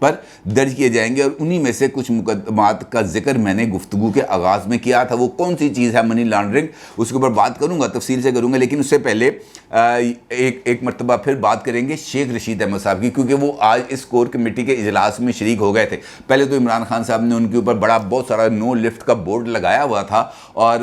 پر درج کیے جائیں گے، اور انہی میں سے کچھ مقدمات کا ذکر میں نے گفتگو کے آغاز میں کیا تھا۔ وہ کون سی چیز ہے منی لانڈرنگ، اس کے اوپر بات کروں گا، تفصیل سے کروں گا، لیکن اس سے پہلے ایک مرتبہ پھر بات کریں گے شیخ رشید احمد صاحب کی، کیونکہ وہ آج اس کور کمیٹی کے اجلاس میں شریک ہو گئے تھے۔ پہلے تو عمران خان صاحب نے ان کے اوپر بہت سارا نو لفٹ کا بورڈ لگایا ہوا تھا، اور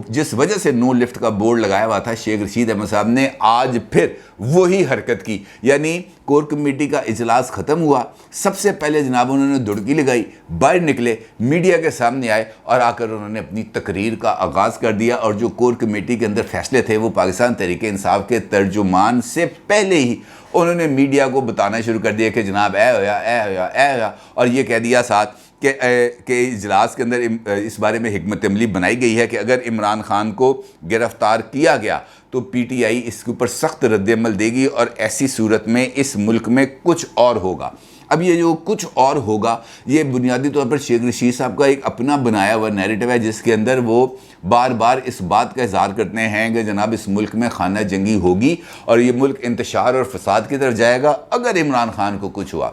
جس وجہ سے نو لفٹ کا بورڈ لگایا ہوا تھا، شیخ رشید احمد صاحب نے آج پھر وہی حرکت کی، یعنی کور کمیٹی کا اجلاس ختم ہوا، سب سے پہلے جناب انہوں نے دڑکی لگائی، باہر نکلے، میڈیا کے سامنے آئے، اور آ کر انہوں نے اپنی تقریر کا آغاز کر دیا، اور جو کور کمیٹی کے اندر فیصلے تھے وہ پاکستان تحریک انصاف کے ترجمان سے پہلے ہی انہوں نے میڈیا کو بتانا شروع کر دیا کہ جناب اے ہویا، اور یہ کہہ دیا ساتھ کہ اجلاس کے اندر اس بارے میں حکمت عملی بنائی گئی ہے کہ اگر عمران خان کو گرفتار کیا گیا تو پی ٹی آئی اس کے اوپر سخت رد عمل دے گی، اور ایسی صورت میں اس ملک میں کچھ اور ہوگا۔ اب یہ جو کچھ اور ہوگا، یہ بنیادی طور پر شیخ رشید صاحب کا ایک اپنا بنایا ہوا نیریٹو ہے، جس کے اندر وہ بار بار اس بات کا اظہار کرتے ہیں کہ جناب اس ملک میں خانہ جنگی ہوگی، اور یہ ملک انتشار اور فساد کی طرف جائے گا اگر عمران خان کو کچھ ہوا۔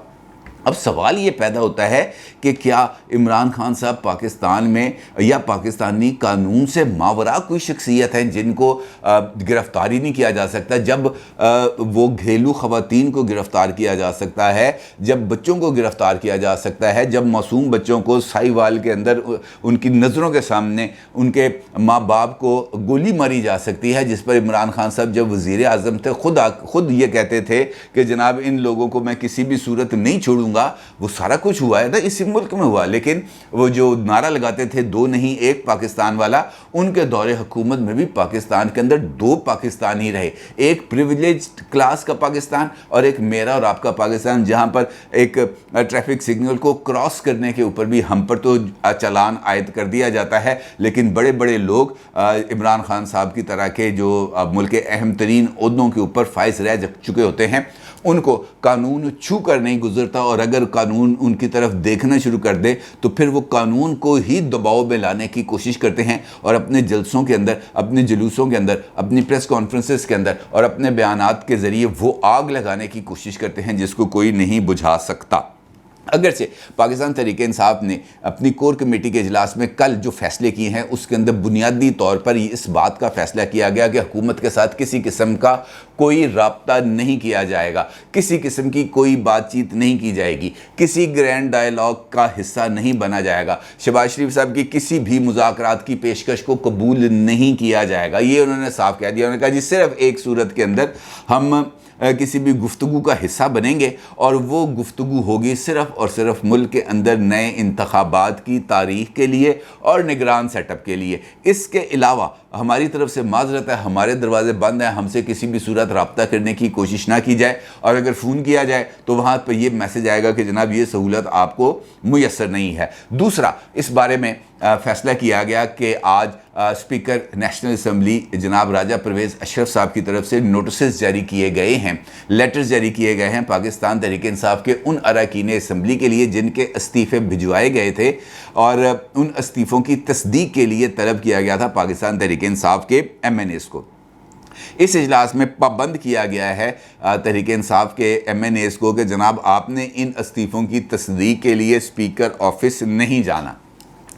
اب سوال یہ پیدا ہوتا ہے کہ کیا عمران خان صاحب پاکستان میں یا پاکستانی قانون سے ماوراء کوئی شخصیت ہیں جن کو گرفتاری نہیں کیا جا سکتا؟ جب وہ گھریلو خواتین کو گرفتار کیا جا سکتا ہے، جب بچوں کو گرفتار کیا جا سکتا ہے، جب معصوم بچوں کو سائی وال کے اندر ان کی نظروں کے سامنے ان کے ماں باپ کو گولی ماری جا سکتی ہے، جس پر عمران خان صاحب جب وزیر اعظم تھے خود یہ کہتے تھے کہ جناب ان لوگوں کو میں کسی بھی صورت نہیں چھوڑوں گا، وہ سارا کچھ ہوا ہے نا اسی ملک میں ہوا، لیکن وہ جو نعرہ لگاتے تھے 2 نہیں 1 پاکستان والا، ان کے دور حکومت میں بھی پاکستان کے اندر 2 پاکستان ہی رہے، ایک پریویلیجڈ کلاس کا پاکستان اور ایک میرا اور آپ کا پاکستان، جہاں پر ایک ٹریفک سگنل کو کراس کرنے کے اوپر بھی ہم پر تو چلان عائد کر دیا جاتا ہے، لیکن بڑے بڑے لوگ عمران خان صاحب کی طرح کے جو ملک کے اہم ترین عہدوں کے اوپر فائز رہ چکے ہوتے ہیں، ان کو قانون چھو کر نہیں گزرتا، اور اگر قانون ان کی طرف دیکھنا شروع کر دے تو پھر وہ قانون کو ہی دباؤ میں لانے کی کوشش کرتے ہیں، اور اپنے جلسوں کے اندر، اپنے جلوسوں کے اندر، اپنی پریس کانفرنسز کے اندر اور اپنے بیانات کے ذریعے وہ آگ لگانے کی کوشش کرتے ہیں جس کو کوئی نہیں بجھا سکتا۔ اگرچہ پاکستان تحریک انصاف نے اپنی کور کمیٹی کے اجلاس میں کل جو فیصلے کیے ہیں اس کے اندر بنیادی طور پر اس بات کا فیصلہ کیا گیا کہ حکومت کے ساتھ کسی قسم کا کوئی رابطہ نہیں کیا جائے گا، کسی قسم کی کوئی بات چیت نہیں کی جائے گی، کسی گرینڈ ڈائیلاگ کا حصہ نہیں بنا جائے گا، شہباز شریف صاحب کی کسی بھی مذاکرات کی پیشکش کو قبول نہیں کیا جائے گا، یہ انہوں نے صاف کہہ دیا۔ انہوں نے کہا جی صرف ایک صورت کے اندر ہم کسی بھی گفتگو کا حصہ بنیں گے، اور وہ گفتگو ہوگی صرف اور صرف ملک کے اندر نئے انتخابات کی تاریخ کے لیے اور نگران سیٹ اپ کے لیے۔ اس کے علاوہ ہماری طرف سے معذرت ہے، ہمارے دروازے بند ہیں، ہم سے کسی بھی صورت رابطہ کرنے کی کوشش نہ کی جائے، اور اگر فون کیا جائے تو وہاں پہ یہ میسج آئے گا کہ جناب یہ سہولت آپ کو میسر نہیں ہے۔ دوسرا، اس بارے میں فیصلہ کیا گیا کہ آج اسپیکر نیشنل اسمبلی جناب راجہ پرویز اشرف صاحب کی طرف سے نوٹسز جاری کیے گئے ہیں، لیٹرز جاری کیے گئے ہیں پاکستان تحریک انصاف کے ان اراکین اسمبلی کے لیے جن کے استعفے بھجوائے گئے تھے، اور ان استعفوں کی تصدیق کے لیے طلب کیا گیا تھا پاکستان تحریک انصاف کے ایم این ایز کو۔ اس اجلاس میں پابند کیا گیا ہے تحریک انصاف کے ایم این ایز کو کہ جناب آپ نے ان استعفوں کی تصدیق کے لیے اسپیکر آفس نہیں جانا،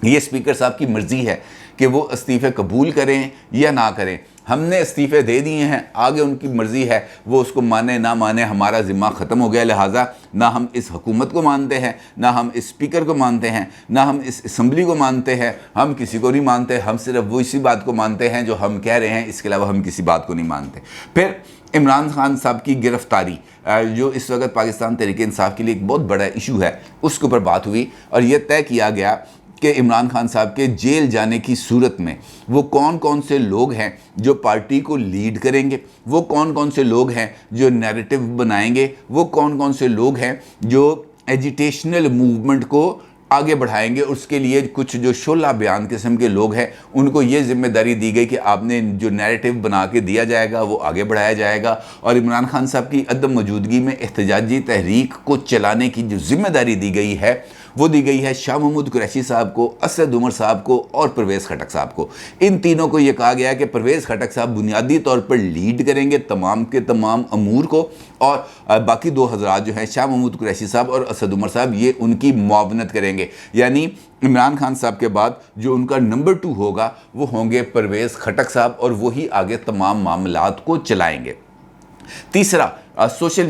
یہ اسپیکر صاحب کی مرضی ہے کہ وہ استعفے قبول کریں یا نہ کریں، ہم نے استعفے دے دیے ہیں، آگے ان کی مرضی ہے، وہ اس کو مانے نہ مانے، ہمارا ذمہ ختم ہو گیا، لہٰذا نہ ہم اس حکومت کو مانتے ہیں، نہ ہم اس اسپیکر کو مانتے ہیں، نہ ہم اس اسمبلی کو مانتے ہیں، ہم کسی کو نہیں مانتے، ہم صرف وہ اسی بات کو مانتے ہیں جو ہم کہہ رہے ہیں، اس کے علاوہ ہم کسی بات کو نہیں مانتے۔ پھر عمران خان صاحب کی گرفتاری جو اس وقت پاکستان تحریک انصاف کے لیے ایک بہت بڑا ایشو ہے، اس کے اوپر بات ہوئی، اور یہ طے کیا گیا کہ عمران خان صاحب کے جیل جانے کی صورت میں وہ کون کون سے لوگ ہیں جو پارٹی کو لیڈ کریں گے، وہ کون کون سے لوگ ہیں جو نیریٹو بنائیں گے، وہ کون کون سے لوگ ہیں جو ایجیٹیشنل موومنٹ کو آگے بڑھائیں گے، اس کے لیے کچھ جو شعلہ بیان قسم کے لوگ ہیں ان کو یہ ذمہ داری دی گئی کہ آپ نے جو نیریٹو بنا کے دیا جائے گا وہ آگے بڑھایا جائے گا، اور عمران خان صاحب کی عدم موجودگی میں احتجاجی تحریک کو چلانے کی جو ذمہ داری دی گئی ہے وہ دی گئی ہے شاہ محمود قریشی صاحب کو, اسد عمر صاحب کو اور پرویز خٹک صاحب کو. ان تینوں کو یہ کہا گیا ہے کہ پرویز خٹک صاحب بنیادی طور پر لیڈ کریں گے تمام کے تمام امور کو, اور باقی 2 حضرات جو ہیں شاہ محمود قریشی صاحب اور اسد عمر صاحب یہ ان کی معاونت کریں گے. یعنی عمران خان صاحب کے بعد جو ان کا نمبر 2 ہوگا وہ ہوں گے پرویز خٹک صاحب, اور وہی آگے تمام معاملات کو چلائیں گے. تیسرا, سوشل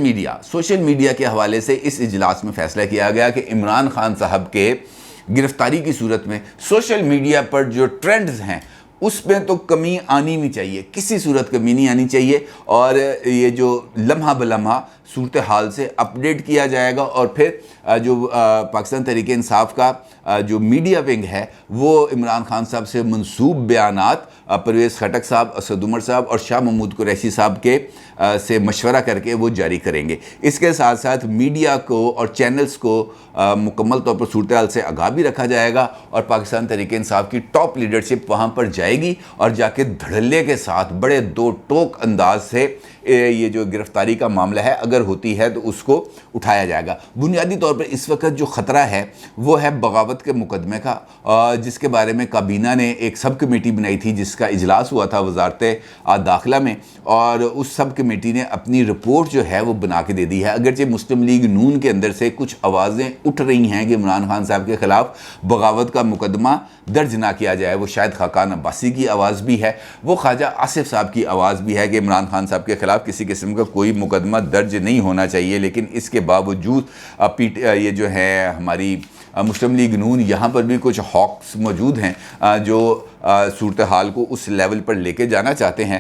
میڈیا کے حوالے سے اس اجلاس میں فیصلہ کیا گیا کہ عمران خان صاحب کے گرفتاری کی صورت میں سوشل میڈیا پر جو ٹرینڈز ہیں اس میں تو کمی آنی نہیں چاہیے, کسی صورت کمی نہیں آنی چاہیے, اور یہ جو لمحہ بلمحہ صورتحال سے اپڈیٹ کیا جائے گا. اور پھر جو پاکستان تحریک انصاف کا جو میڈیا ونگ ہے وہ عمران خان صاحب سے منسوب بیانات پرویز خٹک صاحب, اسد عمر صاحب اور شاہ محمود قریشی صاحب کے سے مشورہ کر کے وہ جاری کریں گے. اس کے ساتھ ساتھ میڈیا کو اور چینلز کو مکمل طور پر صورتحال سے آگاہ بھی رکھا جائے گا, اور پاکستان تحریک انصاف کی ٹاپ لیڈرشپ وہاں پر جائے گی اور جا کے دھڑلے کے ساتھ بڑے 2 ٹوک انداز سے یہ جو گرفتاری کا معاملہ ہے اگر ہوتی ہے تو اس کو اٹھایا جائے گا. بنیادی طور پر اس وقت جو خطرہ ہے وہ ہے بغاوت کے مقدمے کا, جس کے بارے میں کابینہ نے ایک سب کمیٹی بنائی تھی جس کا اجلاس ہوا تھا وزارت داخلہ میں, اور اس سب کمیٹی نے اپنی رپورٹ جو ہے وہ بنا کے دے دی ہے. اگرچہ مسلم لیگ نون کے اندر سے کچھ آوازیں اٹھ رہی ہیں کہ عمران خان صاحب کے خلاف بغاوت کا مقدمہ درج نہ کیا جائے, وہ شاید خاقان عباسی کی آواز بھی ہے, وہ خواجہ آصف صاحب کی آواز بھی ہے کہ عمران خان صاحب کے خلاف کسی قسم کا کوئی مقدمہ درج نہیں ہونا چاہیے. لیکن اس کے باوجود یہ جو ہے ہماری مسلم لیگ نون, یہاں پر بھی کچھ ہاکس موجود ہیں جو صورتحال کو اس لیول پر لے کے جانا چاہتے ہیں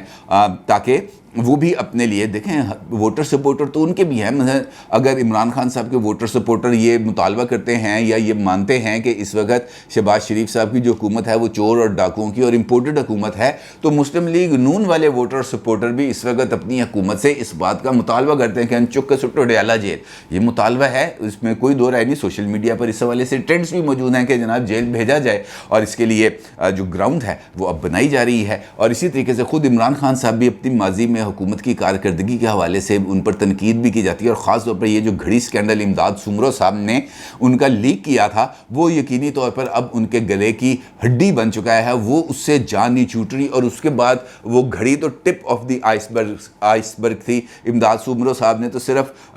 تاکہ وہ بھی اپنے لیے دیکھیں. ووٹر سپورٹر تو ان کے بھی ہیں, مثلا اگر عمران خان صاحب کے ووٹر سپورٹر یہ مطالبہ کرتے ہیں یا یہ مانتے ہیں کہ اس وقت شہباز شریف صاحب کی جو حکومت ہے وہ چور اور ڈاکوؤں کی اور امپورٹڈ حکومت ہے, تو مسلم لیگ نون والے ووٹر سپورٹر بھی اس وقت اپنی حکومت سے اس بات کا مطالبہ کرتے ہیں کہ چک کے سٹو ڈیالہ جیل. یہ مطالبہ ہے, اس میں کوئی دو رائے نہیں. سوشل میڈیا پر اس حوالے سے ٹرینڈز بھی موجود ہیں کہ جناب جیل بھیجا جائے, اور اس کے لیے جو گراؤنڈ ہے وہ اب بنائی جا رہی ہے. اور اسی طریقے سے خود عمران خان صاحب بھی اپنی ماضی میں حکومت کی کارکردگی کے حوالے سے ان پر تنقید بھی کی جاتی ہے, اور خاص طور پر یہ جو گھڑی سکینڈل امداد سومرو صاحب نے ان کا لیک کیا تھا وہ یقینی طور پر اب ان کے گلے کی ہڈی بن چکا ہے, وہ اس سے جان نہیں چھوٹ رہی. اور اس کے بعد وہ گھڑی تو ٹپ آف دی آئس برگ تھی. امداد سومرو صاحب نے تو صرف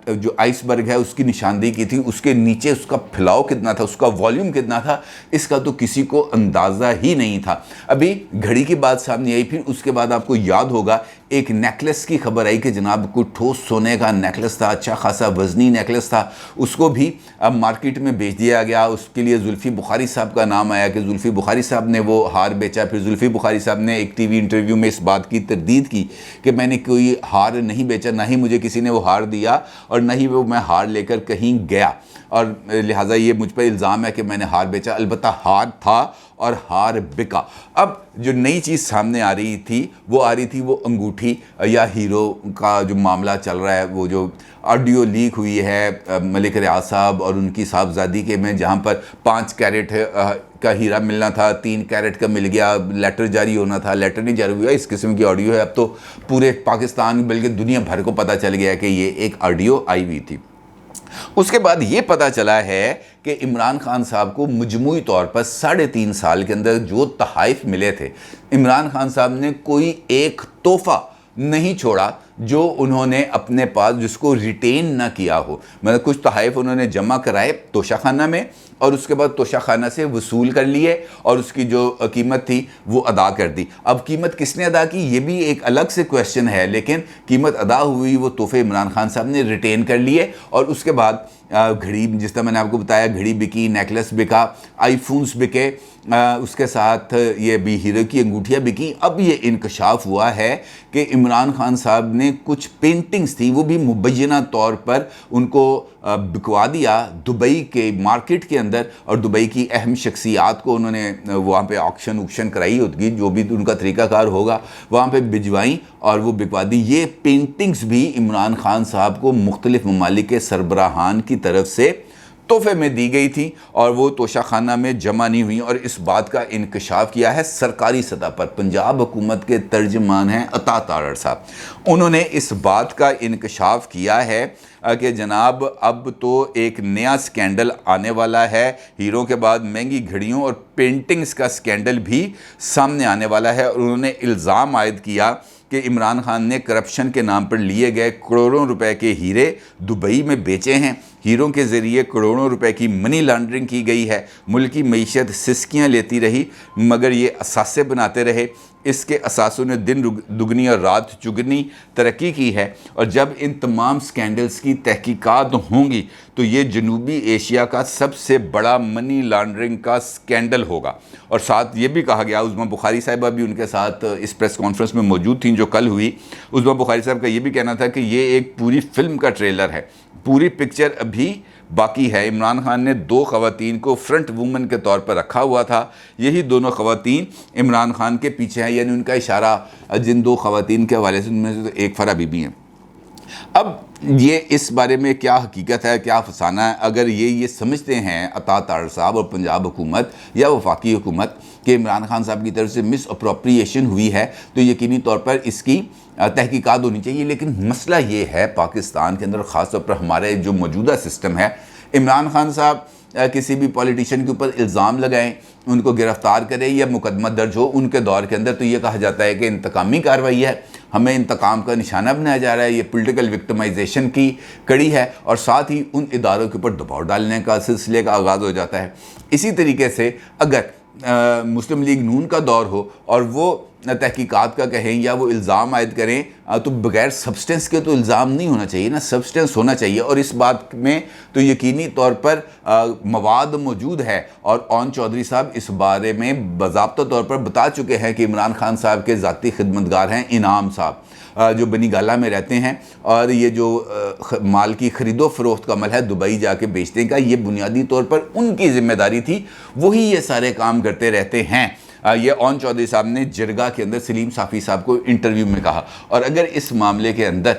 جو آئس برگ ہے اس کی نشاندہی کی تھی, اس کے نیچے اس کا پھیلاؤ کتنا تھا, اس کا والیوم کتنا تھا, اس کا تو کسی کو اندازہ ہی نہیں تھا. ابھی گھڑی کی بات سامنے آئی, پھر اس کے بعد آپ کو یاد ہوگا ایک نیکلس کی خبر آئی کہ جناب کوئی ٹھوس سونے کا نیکلس تھا, اچھا خاصا وزنی نیکلس تھا, اس کو بھی اب مارکیٹ میں بیچ دیا گیا. اس کے لیے زلفی بخاری صاحب کا نام آیا کہ زلفی بخاری صاحب نے وہ ہار بیچا. پھر زلفی بخاری صاحب نے ایک ٹی وی انٹرویو میں اس بات کی تردید کی کہ میں نے کوئی ہار نہیں بیچا, نہ ہی مجھے کسی نے وہ ہار دیا, اور نہ ہی وہ میں ہار لے کر کہیں گیا, اور لہٰذا یہ مجھ پر الزام ہے کہ میں نے ہار بیچا. البتہ ہار تھا اور ہار بکا. اب جو نئی چیز سامنے آ رہی تھی وہ انگوٹھی یا ہیرو کا جو معاملہ چل رہا ہے, وہ جو آڈیو لیک ہوئی ہے ملک ریاض صاحب اور ان کی صاحبزادی کے میں, جہاں پر 5 کیرٹ کا ہیرا ملنا تھا, 3 کیرٹ کا مل گیا, لیٹر جاری ہونا تھا, لیٹر نہیں جاری ہوا. اس قسم کی آڈیو ہے. اب تو پورے پاکستان بلکہ دنیا بھر کو پتہ چل گیا کہ یہ ایک آڈیو آئی ہوئی تھی. اس کے بعد یہ پتہ چلا ہے کہ عمران خان صاحب کو مجموعی طور پر 3.5 سال کے اندر جو تحائف ملے تھے, عمران خان صاحب نے کوئی ایک تحفہ نہیں چھوڑا جو انہوں نے اپنے پاس جس کو ریٹین نہ کیا ہو. مطلب کچھ تحائف انہوں نے جمع کرائے توشہ خانہ میں, اور اس کے بعد توشہ خانہ سے وصول کر لیے, اور اس کی جو قیمت تھی وہ ادا کر دی. اب قیمت کس نے ادا کی یہ بھی ایک الگ سے کویشچن ہے, لیکن قیمت ادا ہوئی, وہ تحفے عمران خان صاحب نے ریٹین کر لیے. اور اس کے بعد گھڑی, جس طرح میں نے آپ کو بتایا, گھڑی بکی, نیکلس بکا, آئی فونز بکے, اس کے ساتھ یہ بھی ہیرو کی انگوٹھیاں بکی. اب یہ انکشاف ہوا ہے کہ عمران خان صاحب نے کچھ پینٹنگز تھیں وہ بھی مبینہ طور پر ان کو بکوا دیا دبئی کے مارکیٹ کے اندر, اور دبئی کی اہم شخصیات کو انہوں نے وہاں پہ آکشن کرائی ہوگی, جو بھی ان کا طریقہ کار ہوگا وہاں پہ بھجوائیں اور وہ بکوا دی. یہ پینٹنگز بھی عمران خان صاحب کو مختلف ممالک کے سربراہان کی طرف سے تحفے میں دی گئی تھی اور وہ توشہ خانہ میں جمع نہیں ہوئی، اور اس بات کا انکشاف کیا ہے سرکاری سطح پر۔ پنجاب حکومت کے ترجمان ہیں عطا تارڑ صاحب، انہوں نے اس بات کا انکشاف کیا ہے کہ جناب اب تو ایک نیا سکینڈل آنے والا ہے، ہیروں کے بعد مہنگی گھڑیوں اور پینٹنگز کا سکینڈل بھی سامنے آنے والا ہے۔ اور انہوں نے الزام عائد کیا کہ عمران خان نے کرپشن کے نام پر لیے گئے کروڑوں روپے کے ہیرے دبئی میں بیچے ہیں، ہیروں کے ذریعے کروڑوں روپے کی منی لانڈرنگ کی گئی ہے، ملکی معیشت سسکیاں لیتی رہی مگر یہ اثاثے بناتے رہے، اس کے اثاثوں نے دن دگنی اور رات چگنی ترقی کی ہے، اور جب ان تمام سکینڈلز کی تحقیقات ہوں گی تو یہ جنوبی ایشیا کا سب سے بڑا منی لانڈرنگ کا سکینڈل ہوگا۔ اور ساتھ یہ بھی کہا گیا، عظمیٰ بخاری صاحبہ بھی ان کے ساتھ اس پریس کانفرنس میں موجود تھیں جو کل ہوئی، عظمیٰ بخاری صاحب کا یہ بھی کہنا تھا کہ یہ ایک پوری فلم کا ٹریلر ہے، پوری پکچر ابھی باقی ہے۔ عمران خان نے 2 خواتین کو فرنٹ وومن کے طور پر رکھا ہوا تھا، یہی دونوں خواتین عمران خان کے پیچھے ہیں، یعنی ان کا اشارہ جن 2 خواتین کے حوالے سے ان میں سے ایک فرح بی بی ہیں۔ اب یہ اس بارے میں کیا حقیقت ہے، کیا افسانہ ہے؟ اگر یہ سمجھتے ہیں عطا تارڑ صاحب اور پنجاب حکومت یا وفاقی حکومت کہ عمران خان صاحب کی طرف سے مس اپروپریشن ہوئی ہے، تو یقینی طور پر اس کی تحقیقات ہونی چاہیے۔ لیکن مسئلہ یہ ہے پاکستان کے اندر، خاص طور پر ہمارے جو موجودہ سسٹم ہے، عمران خان صاحب کسی بھی پولیٹیشین کے اوپر الزام لگائیں، ان کو گرفتار کریں یا مقدمہ درج ہو ان کے دور کے اندر، تو یہ کہا جاتا ہے کہ انتقامی کارروائی ہے، ہمیں انتقام کا نشانہ بنایا جا رہا ہے، یہ پولیٹیکل وکٹمائزیشن کی کڑی ہے، اور ساتھ ہی ان اداروں کے اوپر دباؤ ڈالنے کا سلسلے کا آغاز ہو جاتا ہے۔ اسی طریقے سے اگر مسلم لیگ نون کا دور ہو اور وہ تحقیقات کا کہیں یا وہ الزام عائد کریں، تو بغیر سبسٹنس کے تو الزام نہیں ہونا چاہیے نا، سبسٹنس ہونا چاہیے، اور اس بات میں تو یقینی طور پر مواد موجود ہے، اور اون چودھری صاحب اس بارے میں باضابطہ طور پر بتا چکے ہیں کہ عمران خان صاحب کے ذاتی خدمتگار ہیں انعام صاحب، جو بنی گالہ میں رہتے ہیں، اور یہ جو مال کی خرید و فروخت کا عمل ہے دبئی جا کے بیچنے کا، یہ بنیادی طور پر ان کی ذمہ داری تھی، وہی یہ سارے کام کرتے رہتے ہیں۔ یہ اون چودھری صاحب نے جرگہ کے اندر سلیم صافی صاحب کو انٹرویو میں کہا، اور اگر اس معاملے کے اندر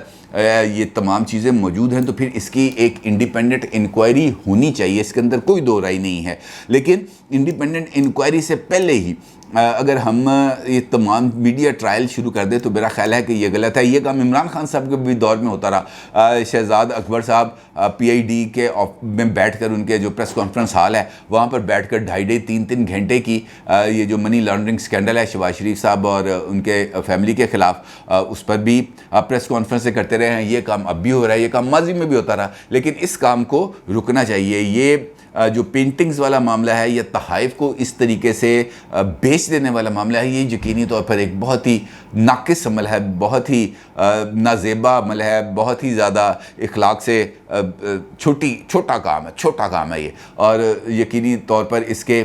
یہ تمام چیزیں موجود ہیں تو پھر اس کی ایک انڈیپینڈنٹ انکوائری ہونی چاہیے، اس کے اندر کوئی دو رائے نہیں ہے۔ لیکن انڈیپینڈنٹ انکوائری سے پہلے ہی اگر ہم یہ تمام میڈیا ٹرائل شروع کر دیں تو میرا خیال ہے کہ یہ غلط ہے۔ یہ کام عمران خان صاحب کے بھی دور میں ہوتا رہا، شہزاد اکبر صاحب پی آئی ڈی کے میں بیٹھ کر، ان کے جو پریس کانفرنس ہال ہے وہاں پر بیٹھ کر 2.5-3 گھنٹے کی یہ جو منی لانڈرنگ سکینڈل ہے شہباز شریف صاحب اور ان کے فیملی کے خلاف، اس پر بھی پریس کانفرنسیں کرتے رہے ہیں۔ یہ کام اب بھی ہو رہا ہے، یہ کام ماضی میں بھی ہوتا رہا، لیکن اس کام کو رکنا چاہیے۔ یہ جو پینٹنگز والا معاملہ ہے یا تحائف کو اس طریقے سے بیچ دینے والا معاملہ ہے، یہ یقینی طور پر ایک بہت ہی ناقص عمل ہے، بہت ہی نازیبا عمل ہے، بہت ہی زیادہ اخلاق سے چھوٹا کام ہے یہ، اور یقینی طور پر اس کے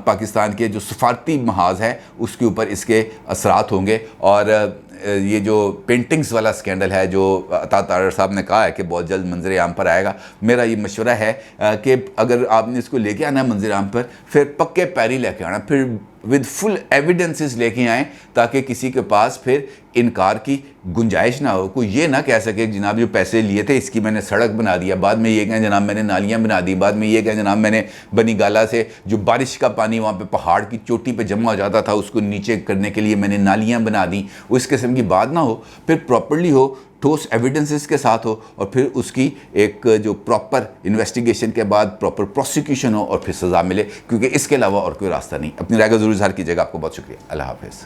پاکستان کے جو سفارتی محاذ ہے اس کے اوپر اس کے اثرات ہوں گے۔ اور یہ جو پینٹنگز والا سکینڈل ہے جو عطا تارڑ صاحب نے کہا ہے کہ بہت جلد منظر عام پر آئے گا، میرا یہ مشورہ ہے کہ اگر آپ نے اس کو لے کے آنا ہے منظر عام پر، پھر پکے پیری لے کے آنا، پھر ود فل ایویڈنسز لے کے آئیں، تاکہ کسی کے پاس پھر انکار کی گنجائش نہ ہو۔ کوئی یہ نہ کہہ سکے کہ جناب جو پیسے لیے تھے اس کی میں نے سڑک بنا دیا، بعد میں یہ کہیں جناب میں نے نالیاں بنا دی، بعد میں یہ کہیں جناب میں نے بنی گالہ سے جو بارش کا پانی وہاں پہ پہاڑ کی چوٹی پہ جمع ہو جاتا تھا اس کو نیچے کرنے کے لیے میں نے نالیاں بنا دیں، وہ اس قسم کی بات نہ ہو، پھر پراپرلی ہو، ٹھوس ایویڈنسز کے ساتھ ہو، اور پھر اس کی ایک جو پراپر انویسٹیگیشن کے بعد پراپر پروسیکیوشن ہو اور پھر سزا ملے، کیونکہ اس کے علاوہ اور کوئی راستہ نہیں۔ اپنی رائے کا ضرور اظہار کیجیے گا۔ آپ کو بہت شکریہ۔ اللہ حافظ۔